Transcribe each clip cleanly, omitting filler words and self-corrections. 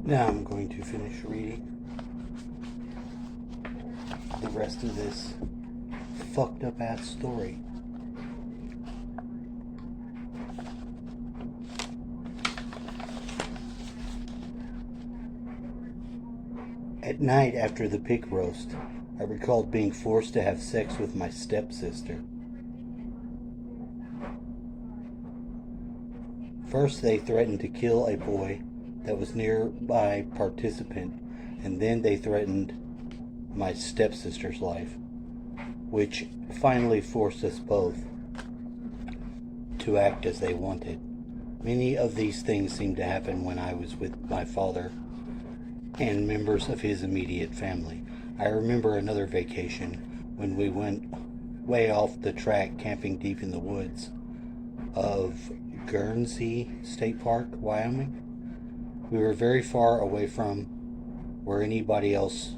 Now I'm going to finish reading the rest of this fucked up ass story. At night after the pig roast, I recalled being forced to have sex with my stepsister. First, they threatened to kill a boy that was nearby participant, and then they threatened my stepsister's life, which finally forced us both to act as they wanted. Many of these things seemed to happen when I was with my father and members of his immediate family. I remember another vacation when we went way off the track camping deep in the woods of Guernsey State Park, Wyoming. We were very far away from where anybody else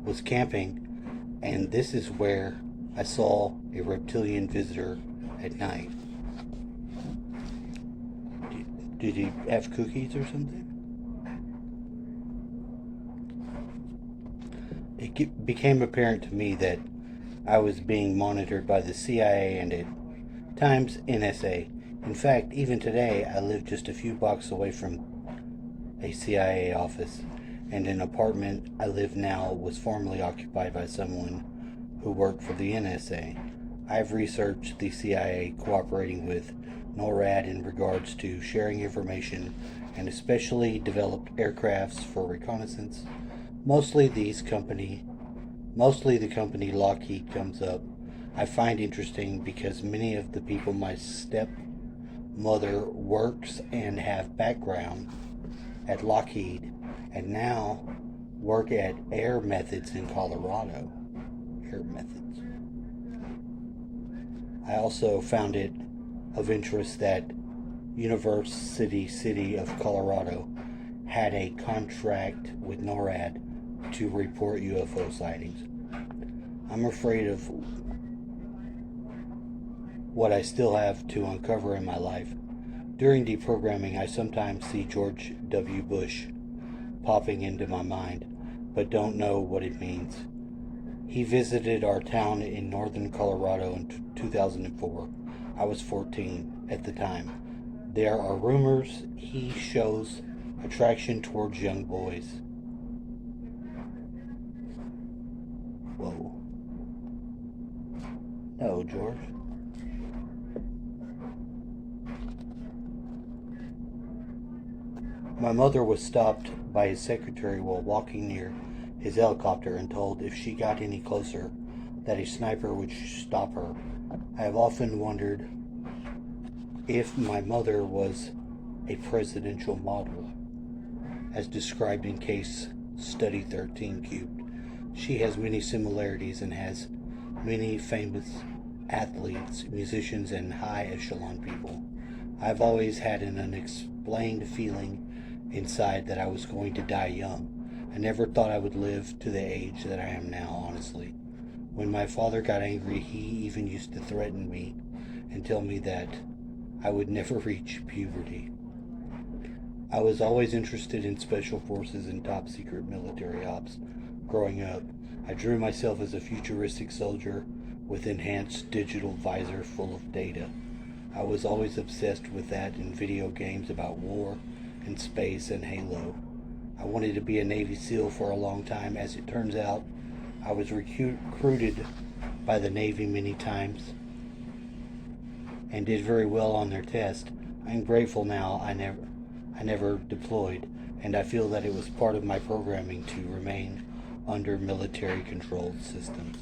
was camping, and this is where I saw a reptilian visitor at night. Did he have cookies or something? It became apparent to me that I was being monitored by the CIA and at times NSA. In fact, even today, I live just a few blocks away from a CIA office, and an apartment I live now was formerly occupied by someone who worked for the NSA. I've researched the CIA cooperating with NORAD in regards to sharing information and especially developed aircrafts for reconnaissance. Mostly the company Lockheed comes up. I find interesting because many of the people my stepmother works and have background at Lockheed and now work at Air Methods in Colorado. Air Methods. I also found it of interest that University City of Colorado had a contract with NORAD to report UFO sightings. I'm afraid of what I still have to uncover in my life. During deprogramming, I sometimes see George W. Bush popping into my mind, but don't know what it means. He visited our town in northern Colorado in 2004. I was 14 at the time. There are rumors he shows attraction towards young boys. Whoa. No, George. My mother was stopped by his secretary while walking near his helicopter and told if she got any closer that a sniper would stop her. I have often wondered if my mother was a presidential model, as described in Case Study 13 Cubed. She has many similarities and has many famous athletes, musicians, and high echelon people. I've always had an unexplained feeling inside that I was going to die young. I never thought I would live to the age that I am now, honestly. When my father got angry, he even used to threaten me and tell me that I would never reach puberty. I was always interested in special forces and top secret military ops. Growing up, I drew myself as a futuristic soldier with enhanced digital visor full of data. I was always obsessed with that in video games about war and space and Halo. I wanted to be a Navy SEAL for a long time. As it turns out, I was recruited by the Navy many times and did very well on their test. I'm grateful now I never deployed, and I feel that it was part of my programming to remain under military-controlled systems.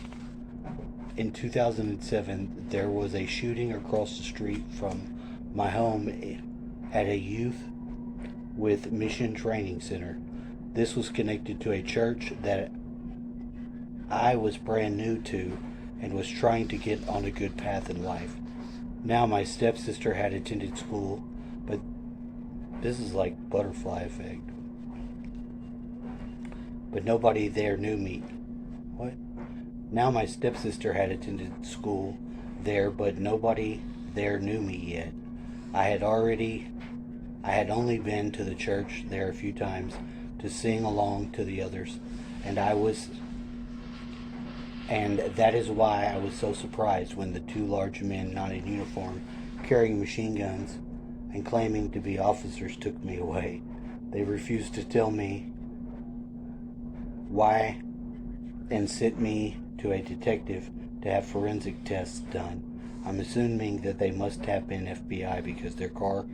In 2007, there was a shooting across the street from my home at a youth with Mission Training Center. This was connected to a church that I was brand new to and was trying to get on a good path in life. Now my stepsister had attended school, but this is like butterfly effect. But nobody there knew me. What? Now my stepsister had attended school there, but nobody there knew me yet. I had only been to the church there a few times, to sing along to the others, and that is why I was so surprised when the two large men not in uniform, carrying machine guns and claiming to be officers, took me away. They refused to tell me why and sent me to a detective to have forensic tests done. I'm assuming that they must have been FBI because their car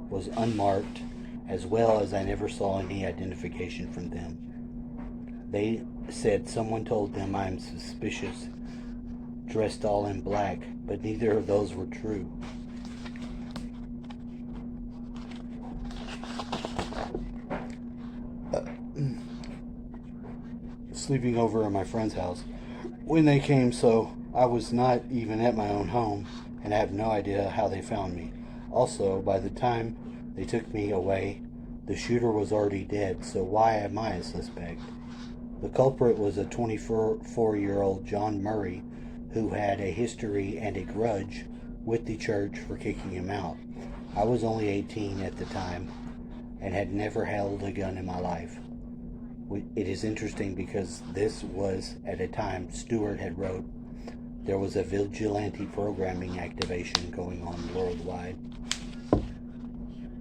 was unmarked, as well as I never saw any identification from them. They said someone told them I am suspicious, dressed all in black, but neither of those were true. Sleeping over at my friend's house when they came, so I was not even at my own home, and I have no idea how they found me. Also, by the time they took me away, the shooter was already dead, so why am I a suspect? The culprit was a 24-year-old John Murray who had a history and a grudge with the church for kicking him out. I was only 18 at the time and had never held a gun in my life. It is interesting because this was at a time Stewart had wrote there was a vigilante programming activation going on worldwide.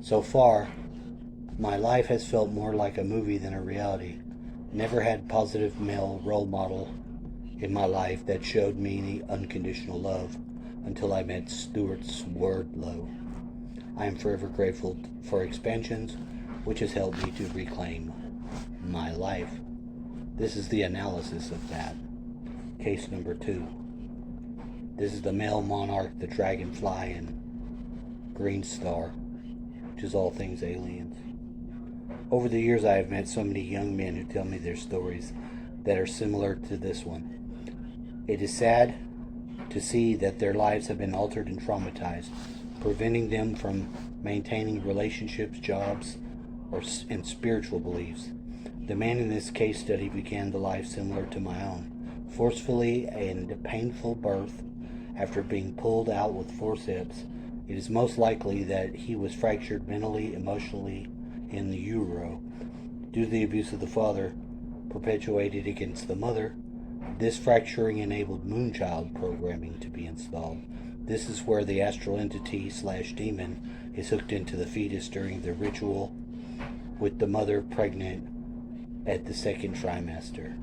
So far, my life has felt more like a movie than a reality. Never had positive male role model in my life that showed me any unconditional love until I met Stewart's Wardlow. I am forever grateful for Expansions, which has helped me to reclaim my life. This is the analysis of that. Case number 2. This is the male monarch, the dragonfly, and Green Star, which is all things aliens. Over the years, I have met so many young men who tell me their stories that are similar to this one. It is sad to see that their lives have been altered and traumatized, preventing them from maintaining relationships, jobs, and spiritual beliefs. The man in this case study began the life similar to my own, forcefully and painful birth after being pulled out with forceps. It is most likely that he was fractured mentally, emotionally in the utero due to the abuse of the father perpetuated against the mother. This fracturing enabled Moonchild programming to be installed. This is where the astral entity / demon is hooked into the fetus during the ritual, with the mother pregnant at the second trimester.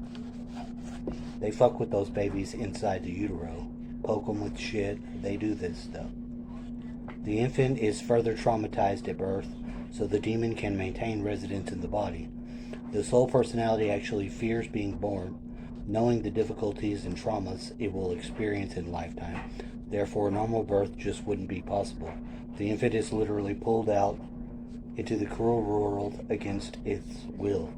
They fuck with those babies inside the utero, poke them with shit. They do this stuff. The infant is further traumatized at birth, so the demon can maintain residence in the body. The soul personality actually fears being born, knowing the difficulties and traumas it will experience in lifetime. Therefore, a normal birth just wouldn't be possible. The infant is literally pulled out into the cruel world against its will.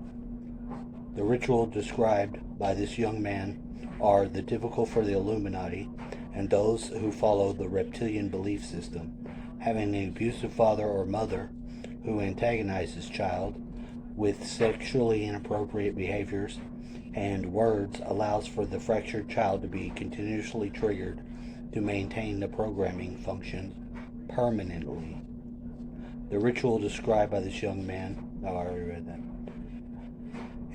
The ritual described by this young man are the typical for the Illuminati and those who follow the reptilian belief system. Having an abusive father or mother who antagonizes child with sexually inappropriate behaviors and words allows for the fractured child to be continuously triggered to maintain the programming function permanently. The ritual described by this young man, I already read that.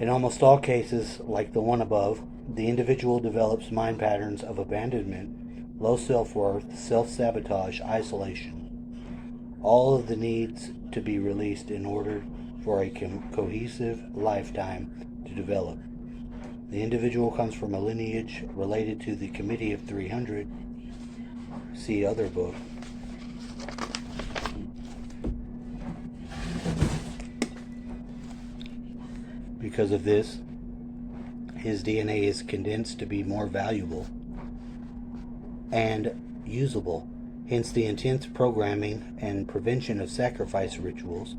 In almost all cases, like the one above, the individual develops mind patterns of abandonment, low self-worth, self-sabotage, isolation. All of the needs to be released in order for a cohesive lifetime to develop. The individual comes from a lineage related to the Committee of 300. See other book. Because of this, his DNA is condensed to be more valuable and usable. Hence, the intense programming and prevention of sacrifice rituals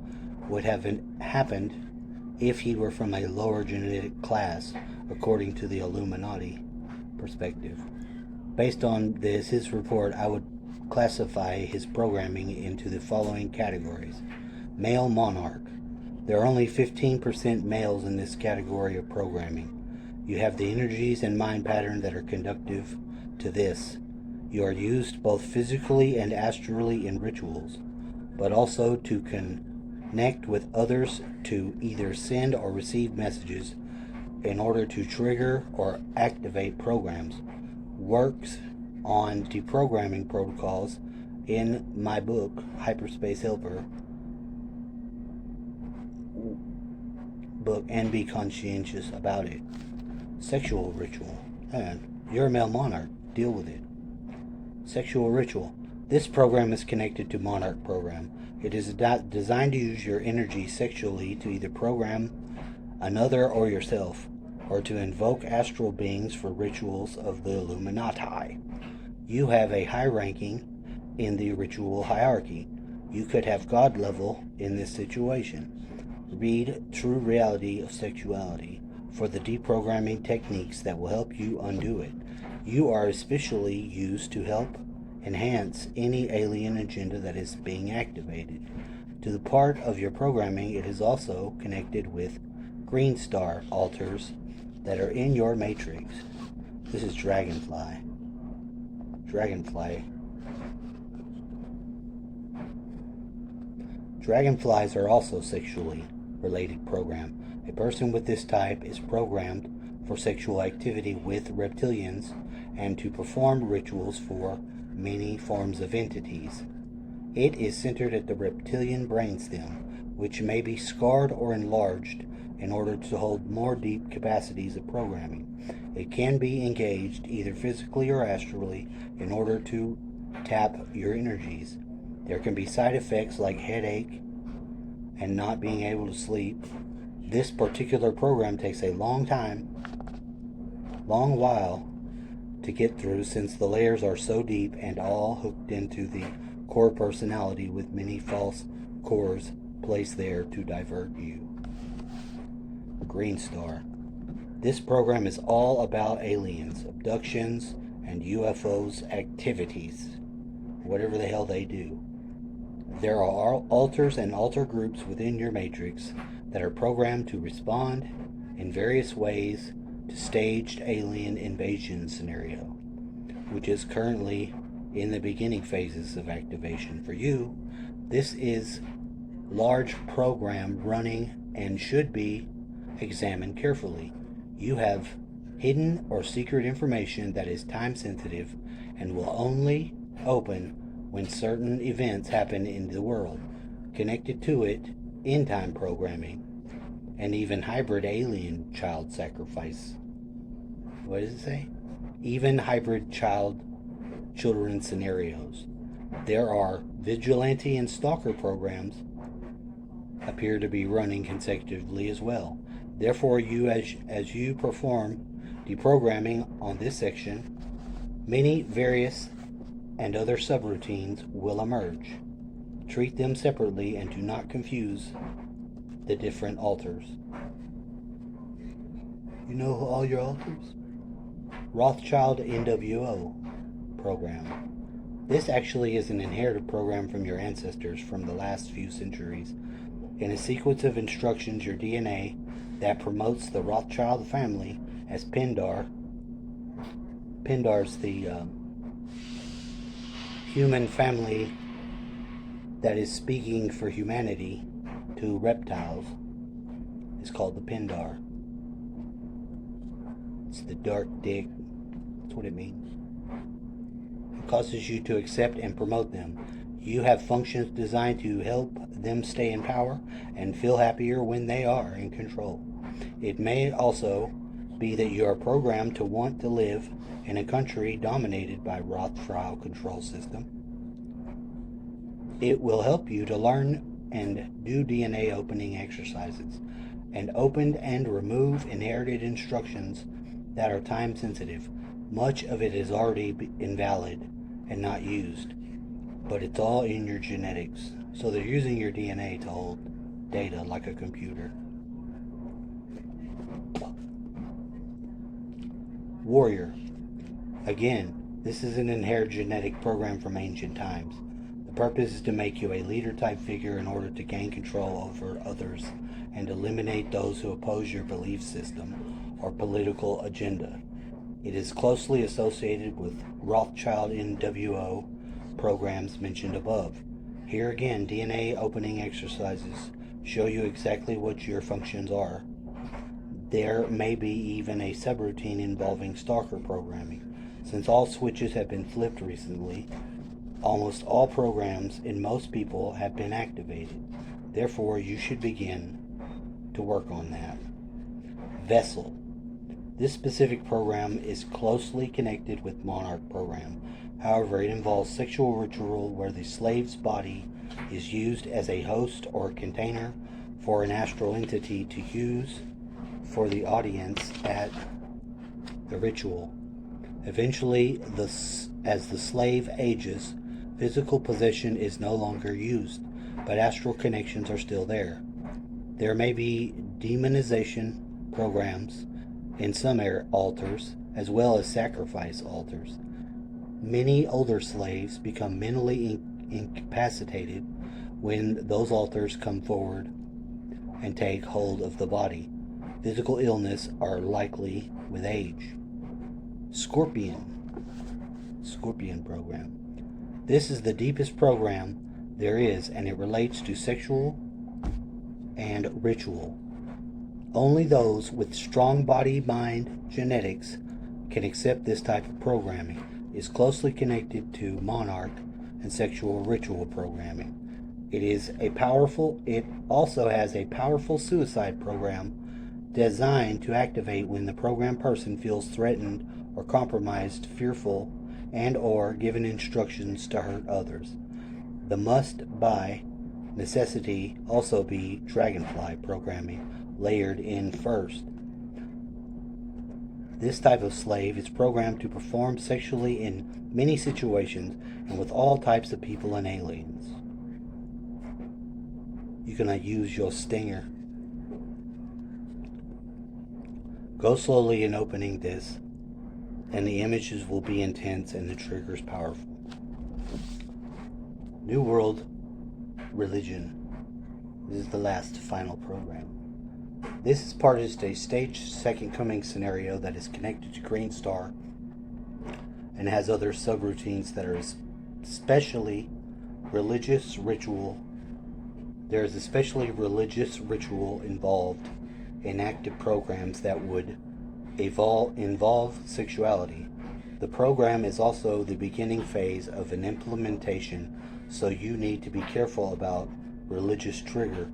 would have happened if he were from a lower genetic class, according to the Illuminati perspective. Based on this, his report, I would classify his programming into the following categories. Male monarch. There are only 15% males in this category of programming. You have the energies and mind pattern that are conductive to this. You are used both physically and astrally in rituals, but also to Connect with others to either send or receive messages in order to trigger or activate programs. Works on deprogramming protocols in my book, Hyperspace Helper, and be conscientious about it. Sexual ritual. And you're a male monarch. Deal with it. Sexual ritual. This program is connected to Monarch program. It is designed to use your energy sexually to either program another or yourself, or to invoke astral beings for rituals of the Illuminati. You have a high ranking in the ritual hierarchy. You could have God level in this situation. Read True Reality of Sexuality for the deprogramming techniques that will help you undo it. You are especially used to help enhance any alien agenda that is being activated. To the part of your programming, it is also connected with green star altars that are in your matrix. This is Dragonfly. Dragonflies are also sexually related program. A person with this type is programmed for sexual activity with reptilians and to perform rituals for many forms of entities. It is centered at the reptilian brainstem, which may be scarred or enlarged in order to hold more deep capacities of programming. It can be engaged either physically or astrally in order to tap your energies. There can be side effects like headache and not being able to sleep. This particular program takes a long while to get through, since the layers are so deep and all hooked into the core personality, with many false cores placed there to divert you. Green Star. This program is all about aliens, abductions, and UFOs activities, whatever the hell they do. There are altars and altar groups within your matrix that are programmed to respond in various ways to staged alien invasion scenario, which is currently in the beginning phases of activation for you. This is large program running and should be examined carefully. You have hidden or secret information that is time sensitive and will only open when certain events happen in the world. Connected to it, end-time programming, and even hybrid alien child sacrifice. What does it say? Even hybrid children scenarios. There are vigilante and stalker programs appear to be running consecutively as well. Therefore, as you perform deprogramming on this section, many various and other subroutines will emerge. Treat them separately and do not confuse the different altars. You know all your altars? Rothschild NWO program. This actually is an inherited program from your ancestors from the last few centuries. In a sequence of instructions, your DNA that promotes the Rothschild family as Pindar. Pindar's the human family that is speaking for humanity to reptiles. It's called the Pindar. It's the dark dick. That's what it means. It causes you to accept and promote them. You have functions designed to help them stay in power and feel happier when they are in control. It may also be that you are programmed to want to live in a country dominated by Rothschild control system. It will help you to learn and do DNA opening exercises and open and remove inherited instructions that are time sensitive. Much of it is already invalid and not used, but it's all in your genetics. So they're using your DNA to hold data like a computer. Warrior. Again, this is an inherited genetic program from ancient times. The purpose is to make you a leader-type figure in order to gain control over others and eliminate those who oppose your belief system or political agenda. It is closely associated with Rothschild NWO programs mentioned above. Here again, DNA opening exercises show you exactly what your functions are. There may be even a subroutine involving stalker programming. Since all switches have been flipped recently, almost all programs in most people have been activated. Therefore, you should begin to work on that. Vessel. This specific program is closely connected with Monarch program. However, it involves sexual ritual where the slave's body is used as a host or container for an astral entity to use for the audience at the ritual. Eventually, as the slave ages, physical possession is no longer used, but astral connections are still there. There may be demonization programs in some altars, as well as sacrifice altars. Many older slaves become mentally incapacitated when those altars come forward and take hold of the body. Physical illness are likely with age. Scorpion program. This is the deepest program there is, and it relates to sexual and ritual. Only those with strong body-mind genetics can accept this type of programming. It is closely connected to Monarch and sexual ritual programming. It also has a powerful suicide program designed to activate when the programmed person feels threatened or compromised, fearful, and or given instructions to hurt others. The must by necessity also be Dragonfly programming layered in first. This type of slave is programmed to perform sexually in many situations and with all types of people and aliens. You're gonna use your stinger. Go slowly in opening this, and the images will be intense and the triggers powerful. New World Religion. This is the last final program. This is part of a staged second coming scenario that is connected to Green Star and has other subroutines that are especially religious ritual. There is especially religious ritual involved in active programs that would involve sexuality. The program is also the beginning phase of an implementation, so you need to be careful about religious trigger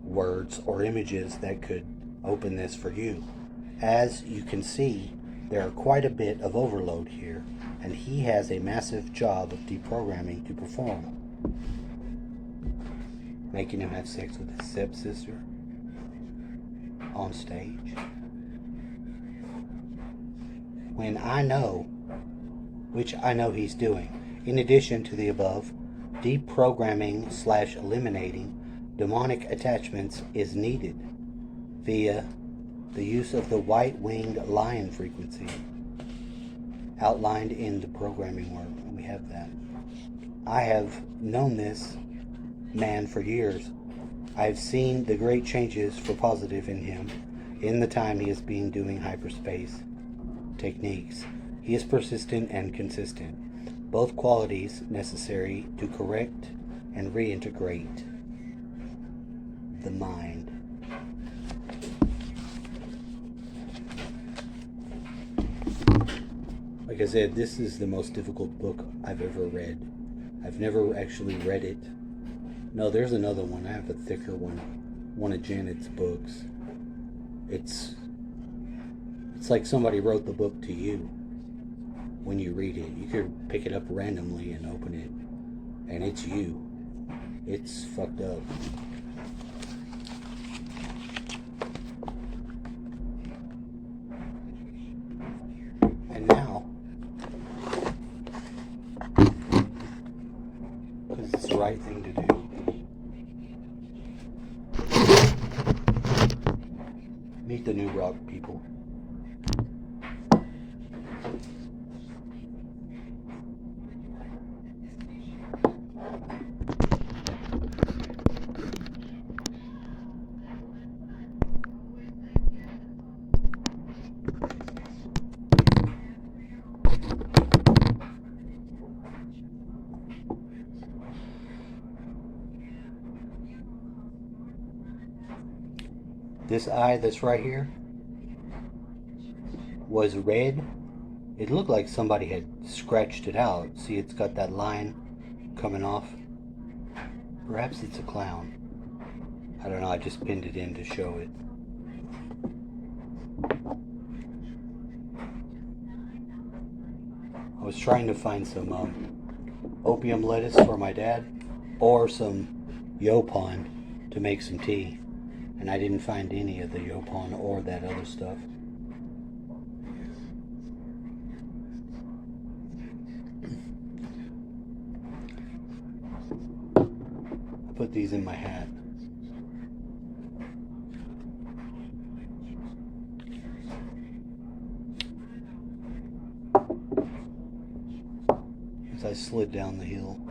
words or images that could open this for you. As you can see, there are quite a bit of overload here, and he has a massive job of deprogramming to perform. Making him have sex with his stepsister on stage. When I know, which I know he's doing, in addition to the above, deprogramming / eliminating demonic attachments is needed via the use of the white-winged lion frequency outlined in the programming work. We have that. I have known this man for years. I've seen the great changes for positive in him in the time he has been doing hyperspace techniques. He is persistent and consistent, both qualities necessary to correct and reintegrate the mind. Like I said, this is the most difficult book I've ever read. I've never actually read it. No, there's another one. I have a thicker one of Janet's books. It's like somebody wrote the book to you when you read it. You could pick it up randomly and open it, and it's you. It's fucked up. And now, because it's the right thing to do, meet the New Rock people. This eye that's right here was red. It looked like somebody had scratched it out. See, it's got that line coming off. Perhaps it's a clown. I don't know, I just pinned it in to show it. I was trying to find some opium lettuce for my dad or some Yopon to make some tea, and I didn't find any of the Yopon or that other stuff. I put these in my hat. As I slid down the hill.